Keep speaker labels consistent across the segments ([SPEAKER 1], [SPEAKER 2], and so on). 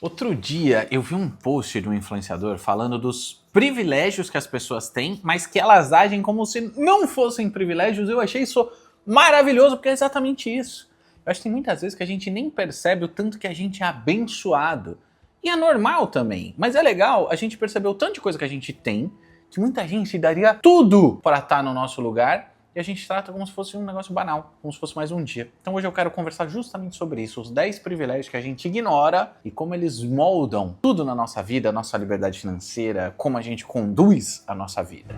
[SPEAKER 1] Outro dia eu vi um post de um influenciador falando dos privilégios que as pessoas têm, mas que elas agem como se não fossem privilégios. Eu achei isso maravilhoso, porque é exatamente isso. Eu acho que tem muitas vezes que a gente nem percebe o tanto que a gente é abençoado. E é normal também, mas é legal a gente perceber o tanto de coisa que a gente tem, que muita gente daria tudo para estar no nosso lugar, e a gente trata como se fosse um negócio banal, como se fosse mais um dia. Então hoje eu quero conversar justamente sobre isso, os 10 privilégios que a gente ignora e como eles moldam tudo na nossa vida, a nossa liberdade financeira, como a gente conduz a nossa vida.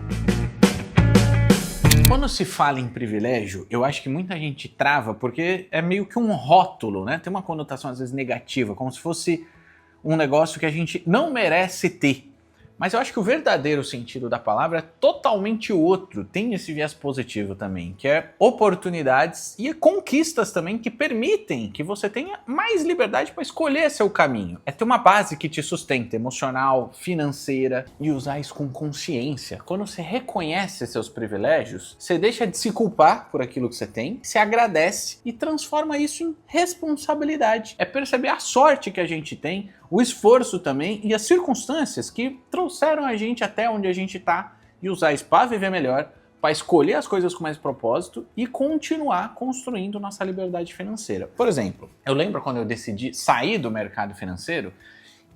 [SPEAKER 1] Quando se fala em privilégio, eu acho que muita gente trava porque é meio que um rótulo, né? Tem uma conotação às vezes negativa, como se fosse um negócio que a gente não merece ter. Mas eu acho que o verdadeiro sentido da palavra é totalmente outro, tem esse viés positivo também, que é oportunidades e conquistas também que permitem que você tenha mais liberdade para escolher seu caminho. É ter uma base que te sustenta, emocional, financeira, e usar isso com consciência. Quando você reconhece seus privilégios, você deixa de se culpar por aquilo que você tem, se agradece e transforma isso em responsabilidade. É perceber a sorte que a gente tem, o esforço também e as circunstâncias que trouxeram a gente até onde a gente está e usar isso para viver melhor, para escolher as coisas com mais propósito e continuar construindo nossa liberdade financeira. Por exemplo, eu lembro quando eu decidi sair do mercado financeiro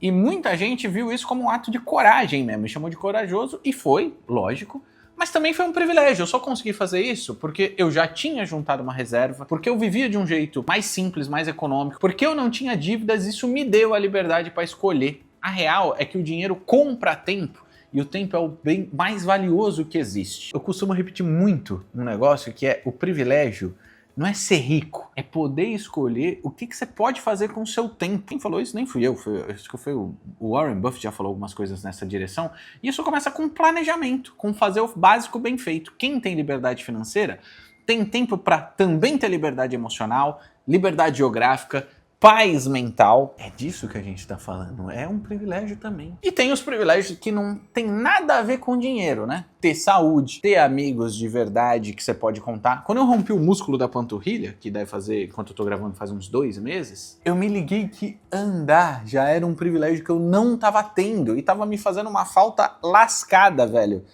[SPEAKER 1] e muita gente viu isso como um ato de coragem mesmo, me chamou de corajoso e foi, lógico, mas também foi um privilégio. Eu só consegui fazer isso porque eu já tinha juntado uma reserva, porque eu vivia de um jeito mais simples, mais econômico, porque eu não tinha dívidas, isso me deu a liberdade para escolher. A real é que o dinheiro compra tempo e o tempo é o bem mais valioso que existe. Eu costumo repetir muito um negócio que é o privilégio não é ser rico, é poder escolher o que você pode fazer com o seu tempo. Quem falou isso nem fui eu, acho que foi o Warren Buffett já falou algumas coisas nessa direção. E isso começa com planejamento, com fazer o básico bem feito. Quem tem liberdade financeira tem tempo para também ter liberdade emocional, liberdade geográfica, paz mental. É disso que a gente está falando, é um privilégio também. E tem os privilégios que não tem nada a ver com dinheiro, né? Ter saúde, ter amigos de verdade que você pode contar. Quando eu rompi o músculo da panturrilha, que deve fazer, enquanto eu tô gravando, faz uns 2 meses, eu me liguei que andar já era um privilégio que eu não tava tendo e tava me fazendo uma falta lascada, velho.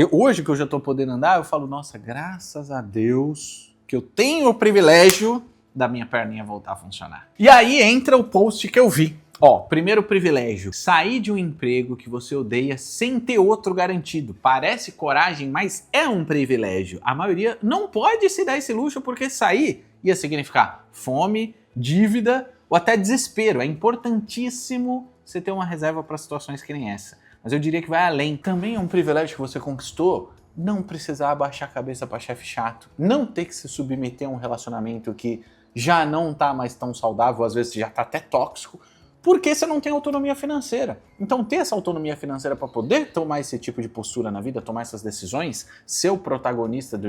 [SPEAKER 1] Hoje que eu já tô podendo andar, eu falo, nossa, graças a Deus que eu tenho o privilégio da minha perninha voltar a funcionar. E aí entra o post que eu vi. Ó, primeiro privilégio, sair de um emprego que você odeia sem ter outro garantido. Parece coragem, mas é um privilégio. A maioria não pode se dar esse luxo porque sair ia significar fome, dívida ou até desespero. É importantíssimo você ter uma reserva para situações que nem essa. Mas eu diria que vai além. Também é um privilégio que você conquistou não precisar abaixar a cabeça para chefe chato, não ter que se submeter a um relacionamento que já não tá mais tão saudável, às vezes já tá até tóxico, porque você não tem autonomia financeira. Então ter essa autonomia financeira para poder tomar esse tipo de postura na vida, tomar essas decisões, ser o protagonista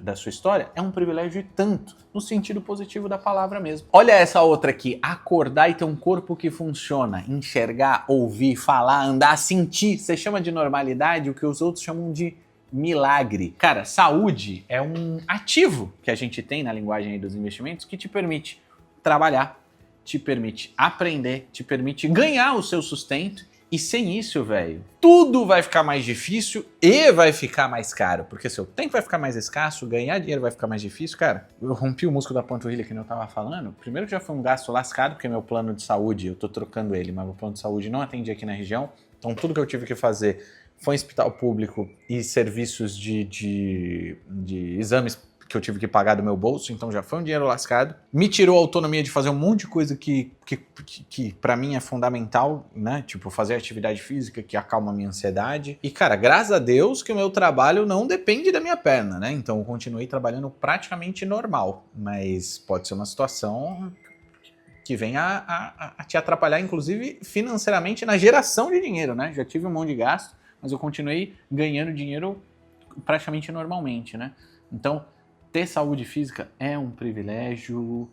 [SPEAKER 1] da sua história, é um privilégio e tanto, no sentido positivo da palavra mesmo. Olha essa outra aqui, acordar e ter um corpo que funciona, enxergar, ouvir, falar, andar, sentir, você chama de normalidade o que os outros chamam de milagre. Cara, saúde é um ativo que a gente tem na linguagem aí dos investimentos que te permite trabalhar, te permite aprender, te permite ganhar o seu sustento e sem isso, velho, tudo vai ficar mais difícil e vai ficar mais caro, porque seu tempo vai ficar mais escasso, ganhar dinheiro vai ficar mais difícil. Cara, eu rompi o músculo da panturrilha que eu tava falando, primeiro que já foi um gasto lascado, porque meu plano de saúde, eu tô trocando ele, mas meu plano de saúde não atende aqui na região, então tudo que eu tive que fazer foi em hospital público e serviços de exames que eu tive que pagar do meu bolso, então já foi um dinheiro lascado. Me tirou a autonomia de fazer um monte de coisa que pra mim é fundamental, né? Tipo, fazer atividade física que acalma a minha ansiedade. E, cara, graças a Deus que o meu trabalho não depende da minha perna, né? Então eu continuei trabalhando praticamente normal, mas pode ser uma situação que vem a te atrapalhar, inclusive financeiramente, na geração de dinheiro, né? Já tive um monte de gasto, mas eu continuei ganhando dinheiro praticamente normalmente, né? Então, ter saúde física é um privilégio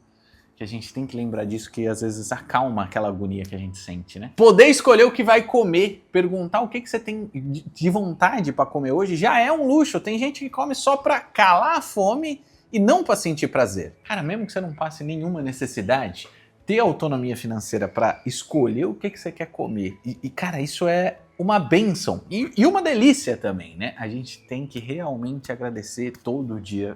[SPEAKER 1] que a gente tem que lembrar disso, que às vezes acalma aquela agonia que a gente sente, né? Poder escolher o que vai comer, perguntar o que você tem de vontade para comer hoje, já é um luxo. Tem gente que come só para calar a fome e não para sentir prazer. Cara, mesmo que você não passe nenhuma necessidade, ter autonomia financeira para escolher o que você quer comer. Cara, isso é uma bênção e uma delícia também, né? A gente tem que realmente agradecer todo dia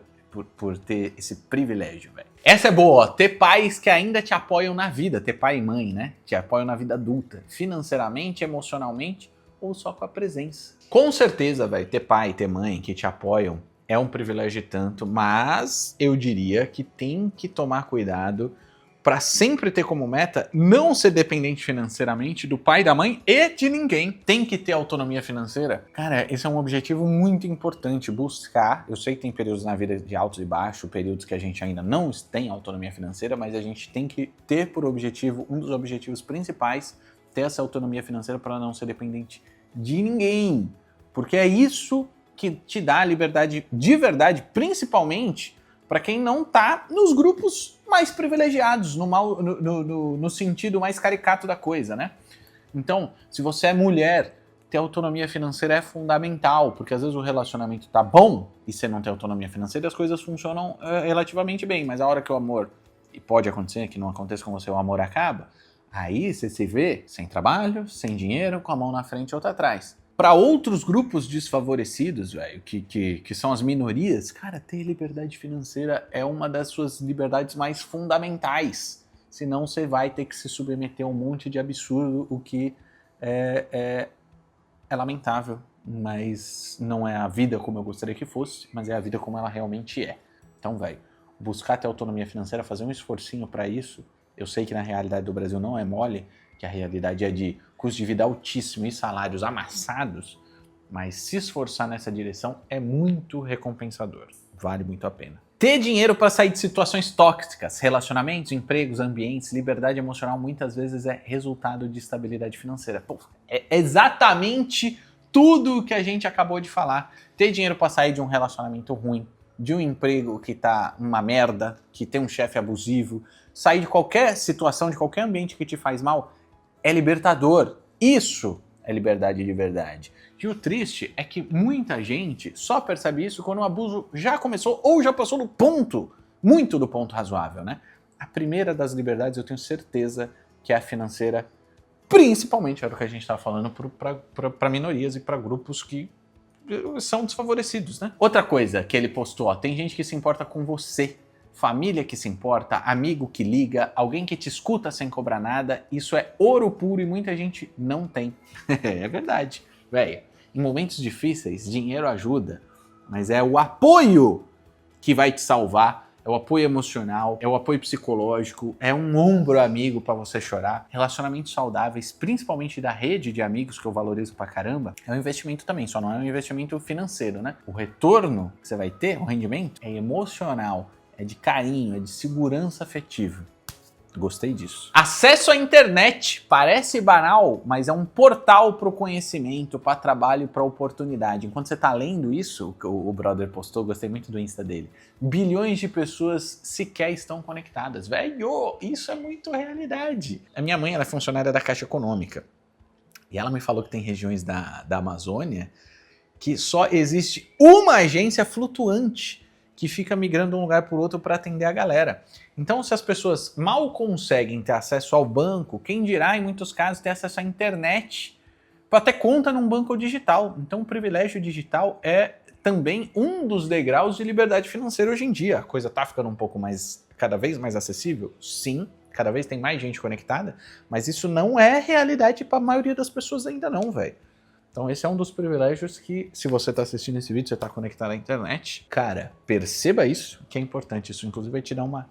[SPEAKER 1] por ter esse privilégio, velho. Essa é boa, ó. Ter pais que ainda te apoiam na vida, ter pai e mãe, né? Te apoiam na vida adulta, financeiramente, emocionalmente ou só com a presença. Com certeza, velho, ter pai e ter mãe que te apoiam é um privilégio tanto, mas eu diria que tem que tomar cuidado para sempre ter como meta não ser dependente financeiramente do pai, da mãe e de ninguém. Tem que ter autonomia financeira. Cara, esse é um objetivo muito importante, buscar. Eu sei que tem períodos na vida de altos e baixos, períodos que a gente ainda não tem autonomia financeira, mas a gente tem que ter por objetivo, um dos objetivos principais, ter essa autonomia financeira para não ser dependente de ninguém. Porque é isso que te dá a liberdade de verdade, principalmente para quem não tá nos grupos mais privilegiados, no sentido mais caricato da coisa, né? Então, se você é mulher, ter autonomia financeira é fundamental, porque às vezes o relacionamento tá bom e você não tem autonomia financeira, as coisas funcionam relativamente bem, mas a hora que o amor, e pode acontecer que não aconteça com você, o amor acaba, aí você se vê sem trabalho, sem dinheiro, com a mão na frente e outra atrás. Para outros grupos desfavorecidos, velho, que são as minorias, cara, ter liberdade financeira é uma das suas liberdades mais fundamentais. Senão você vai ter que se submeter a um monte de absurdo, o que é lamentável, mas não é a vida como eu gostaria que fosse, mas é a vida como ela realmente é. Então, velho, buscar ter autonomia financeira, fazer um esforcinho para isso, eu sei que na realidade do Brasil não é mole, que a realidade é de custo de vida altíssimo e salários amassados, mas se esforçar nessa direção é muito recompensador, vale muito a pena. Ter dinheiro para sair de situações tóxicas, relacionamentos, empregos, ambientes, liberdade emocional muitas vezes é resultado de estabilidade financeira. Pô, é exatamente tudo o que a gente acabou de falar. Ter dinheiro para sair de um relacionamento ruim, de um emprego que tá uma merda, que tem um chefe abusivo, sair de qualquer situação, de qualquer ambiente que te faz mal, é libertador. Isso é liberdade de verdade. E o triste é que muita gente só percebe isso quando o abuso já começou ou já passou do ponto, muito do ponto razoável, né? A primeira das liberdades eu tenho certeza que é a financeira, principalmente, era o que a gente estava falando, para minorias e para grupos que são desfavorecidos, né? Outra coisa que ele postou, ó, tem gente que se importa com você, família que se importa, amigo que liga, alguém que te escuta sem cobrar nada, isso é ouro puro e muita gente não tem. É verdade, velho. Em momentos difíceis, dinheiro ajuda, mas é o apoio que vai te salvar, é o apoio emocional, é o apoio psicológico, é um ombro amigo pra você chorar. Relacionamentos saudáveis, principalmente da rede de amigos que eu valorizo pra caramba, é um investimento também, só não é um investimento financeiro, né? O retorno que você vai ter, o rendimento, é emocional. É de carinho, é de segurança afetiva. Gostei disso. Acesso à internet. Parece banal, mas é um portal para o conhecimento, para trabalho e para oportunidade. Enquanto você está lendo isso, o brother postou, gostei muito do Insta dele. Bilhões de pessoas sequer estão conectadas. Velho, isso é muito realidade. A minha mãe ela é funcionária da Caixa Econômica. E ela me falou que tem regiões da Amazônia que só existe uma agência flutuante que fica migrando de um lugar para o outro para atender a galera. Então, se as pessoas mal conseguem ter acesso ao banco, quem dirá, em muitos casos, ter acesso à internet para ter conta num banco digital. Então, o privilégio digital é também um dos degraus de liberdade financeira hoje em dia. A coisa está ficando um pouco mais, cada vez mais acessível? Sim, cada vez tem mais gente conectada, mas isso não é realidade para a maioria das pessoas ainda não, velho. Então esse é um dos privilégios que, se você está assistindo esse vídeo, você está conectado à internet, cara, perceba isso, que é importante. Isso inclusive vai te dar uma...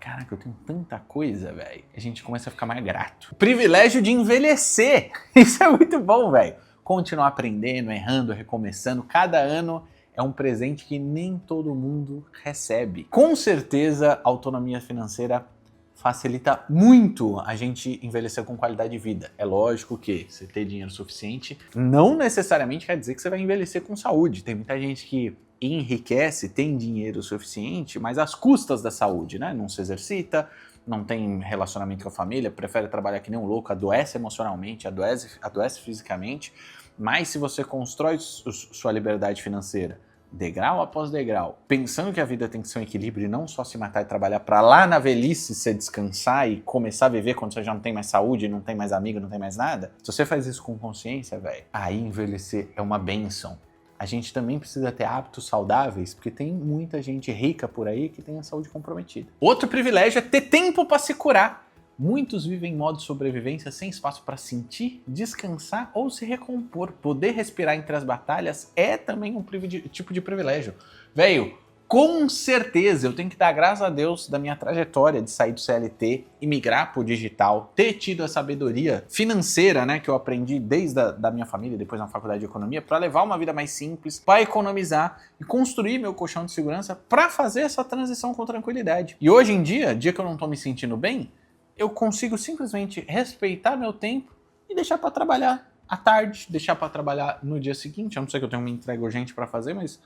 [SPEAKER 1] Caraca, eu tenho tanta coisa, velho. A gente começa a ficar mais grato. Privilégio de envelhecer. Isso é muito bom, velho. Continuar aprendendo, errando, recomeçando. Cada ano é um presente que nem todo mundo recebe. Com certeza, a autonomia financeira facilita muito a gente envelhecer com qualidade de vida. É lógico que você ter dinheiro suficiente não necessariamente quer dizer que você vai envelhecer com saúde. Tem muita gente que enriquece, tem dinheiro suficiente, mas às custas da saúde, né? Não se exercita, não tem relacionamento com a família, prefere trabalhar que nem um louco, adoece emocionalmente, adoece fisicamente. Mas se você constrói sua liberdade financeira degrau após degrau, pensando que a vida tem que ser um equilíbrio e não só se matar e trabalhar para lá na velhice você descansar e começar a viver quando você já não tem mais saúde, não tem mais amigo, não tem mais nada, se você faz isso com consciência, velho, aí envelhecer é uma bênção. A gente também precisa ter hábitos saudáveis, porque tem muita gente rica por aí que tem a saúde comprometida. Outro privilégio é ter tempo para se curar. Muitos vivem em modo de sobrevivência sem espaço para sentir, descansar ou se recompor. Poder respirar entre as batalhas é também um tipo de privilégio. Velho, com certeza eu tenho que dar graças a Deus da minha trajetória de sair do CLT e migrar para o digital, ter tido a sabedoria financeira, né, que eu aprendi desde da minha família, depois na faculdade de economia, para levar uma vida mais simples, para economizar e construir meu colchão de segurança para fazer essa transição com tranquilidade. E hoje em dia que eu não estou me sentindo bem, eu consigo simplesmente respeitar meu tempo e deixar para trabalhar à tarde, deixar para trabalhar no dia seguinte. A não ser que eu tenha uma entrega urgente para fazer, mas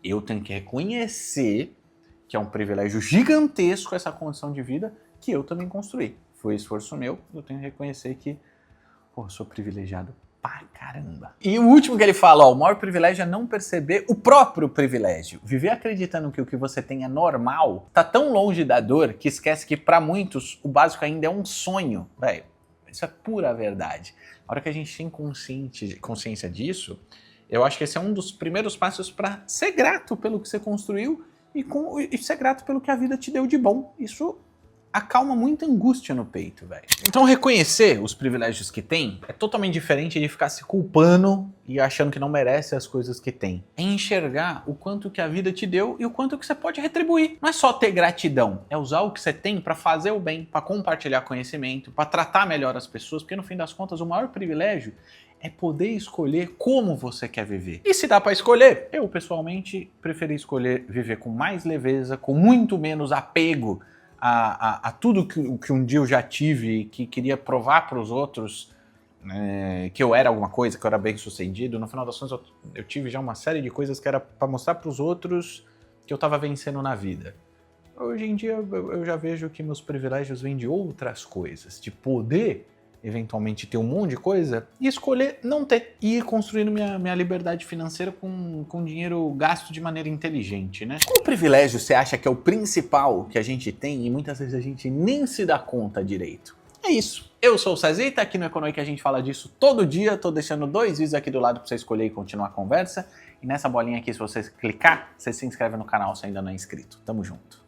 [SPEAKER 1] eu tenho que reconhecer que é um privilégio gigantesco essa condição de vida que eu também construí. Foi esforço meu, eu tenho que reconhecer que, pô, eu sou privilegiado pra caramba. E o último que ele fala, ó, o maior privilégio é não perceber o próprio privilégio. Viver acreditando que o que você tem é normal, tá tão longe da dor que esquece que pra muitos o básico ainda é um sonho. Velho, isso é pura verdade. A hora que a gente tem consciência disso, eu acho que esse é um dos primeiros passos para ser grato pelo que você construiu e ser grato pelo que a vida te deu de bom. Isso acalma muita angústia no peito, velho. Então reconhecer os privilégios que tem é totalmente diferente de ficar se culpando e achando que não merece as coisas que tem. É enxergar o quanto que a vida te deu e o quanto que você pode retribuir. Não é só ter gratidão, é usar o que você tem para fazer o bem, para compartilhar conhecimento, para tratar melhor as pessoas, porque no fim das contas o maior privilégio é poder escolher como você quer viver. E se dá para escolher, eu pessoalmente preferi escolher viver com mais leveza, com muito menos apego a tudo que um dia eu já tive, que queria provar para os outros que eu era alguma coisa, que eu era bem sucedido. No final das contas eu tive já uma série de coisas que era para mostrar para os outros que eu estava vencendo na vida. Hoje em dia eu já vejo que meus privilégios vêm de outras coisas, de poder eventualmente ter um monte de coisa e escolher não ter. E ir construindo minha liberdade financeira com dinheiro gasto de maneira inteligente, né? Qual privilégio você acha que é o principal que a gente tem e muitas vezes a gente nem se dá conta direito? É isso. Eu sou o Cezita, aqui no Economic a gente fala disso todo dia. Tô deixando 2 vídeos aqui do lado para você escolher e continuar a conversa. E nessa bolinha aqui, se você clicar, você se inscreve no canal se ainda não é inscrito. Tamo junto.